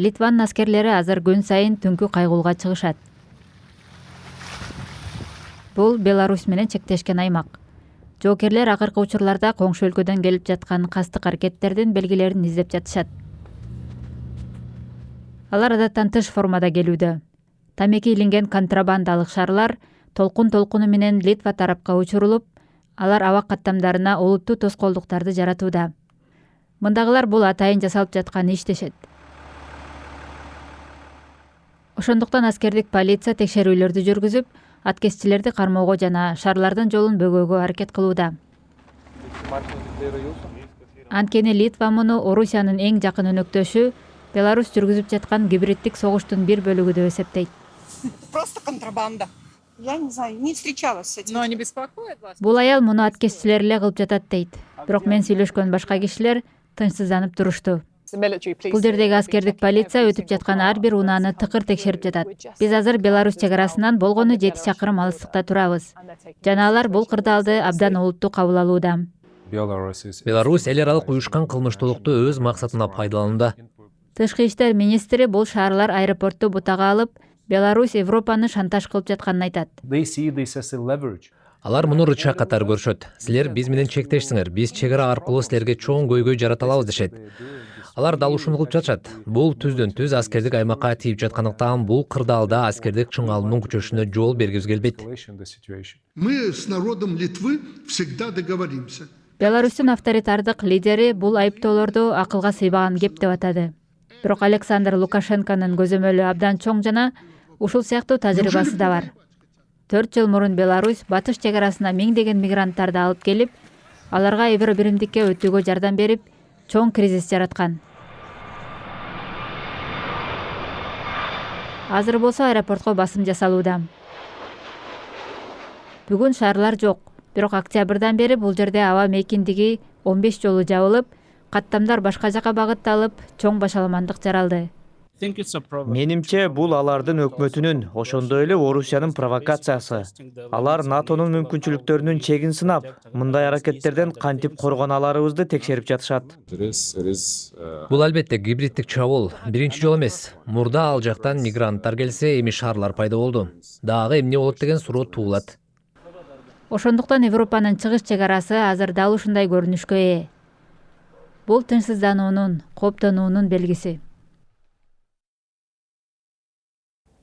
Литванын аскерлери азыр күн сайын түнкү кайгуулга чыгышат. Бул Беларусь менен чектешкен аймак. Жоокерлер акыркы учурларда коңшу өлкөдөн келип жаткан кастык аракеттердин белгилерин издеп жатышат. Алар адаттан тыш формада келүүдө. Тамеки илинген контрабандалык шарлар толкуну менен Литва тарапка учурулуп, алар аба каттамдарына олуттуу тоскоолдуктарды жаратууда. Мындагылар бул атайын жасалып жаткан иш дешет. Ошондуктан аскердик полиция текшерүүлөрдү жүргүзүп, аткезчилерди кармоого жана шарлардын жолун бөгөөгө аракет кылууда. Анткени Литва муну Орусиянын эң жакын өнөктөшү Беларусь жүргүзүп жаткан гибриддик согуштун бир бөлүгү деп эсептейт. Просто контрабанда. Я не знаю, не встречалась с этим. Но они беспокоят вас? Бул аял муну аткезчилер эле кылып жатат дейт. Бирок мен сүйлөшкөн башка кишилер тынчсызданып турушту. Бул жердеги аскердик полиция өтүп жаткан ар бир унааны тыкыр текшерип жатат. Биз азыр Беларусь чек арасынан болгону 7 чакырым алыстыкта турабыз. Жана алар бул кырдаалды абдан олуттуу кабыл алууда. Беларусь эл аралык уюшкан кылмыштуулукту өз максатына пайдаланууда. Тышкы иштер министри бул шаарлар аэропортту бутага алып, Беларусь Европаны шантаж кылып жатканын айтат. Алар муну рычаг катары көрүшөт. Силер биз менен чектешсиңер, биз чек ара аркылуу силерге чоң көйгөй жарата алабыз дешет. Алар дал ушуну кылып жатышат. Бул түздөн түз аскердик аймакка тийип жаткандыктан бул кырдаалда аскердик чыңалуунун күчөшүнө жол бергибиз келбейт. Мы с народом Литвы всегда договоримся. Беларустун авторитардык лидери бул айыптоолорду акылга сыйбаган кеп деп атады. Бирок Александр Лукашенконун көзөмөлү абдан чоң жана ушул сыяктуу тажрыйбасы да бар. 4 жыл мурун Беларусь батыш чек арасына миңдеген мигранттарды алып келип, аларга евро биримдикке өтүүгө жардам берип, чоң кризис жараткан. Азыр болсо аэропортко басым жасалууда. Бүгүн шаарлар жок, бирок октябрдан бери бул жерде аба мейкиндиги 15 жолу жабылып, каттамдар башка жака багытталып, чоң башаламандык жаралды. Менимче бул алардын өкмөтүнүн, ошондой эле Орусиянын провокациясы. Алар НАТОнун мүмкүнчүлүктөрүнүн чегин сынап, мындай аракеттерден кантип коргоно аларыбызды текшерип жатышат. Бул албетте гибриддик чабуул. Биринчи жол эмес. Мурда ал жактан мигранттар келсе, эми шаарлар пайда болду. Дагы эмне болот деген суроо туулат. Ошондуктан Европанын чыгыш чек арасы азыр дал ушундай көрүнүшкө ээ. Бул тынчсыздануунун, кооптонуунун белгиси.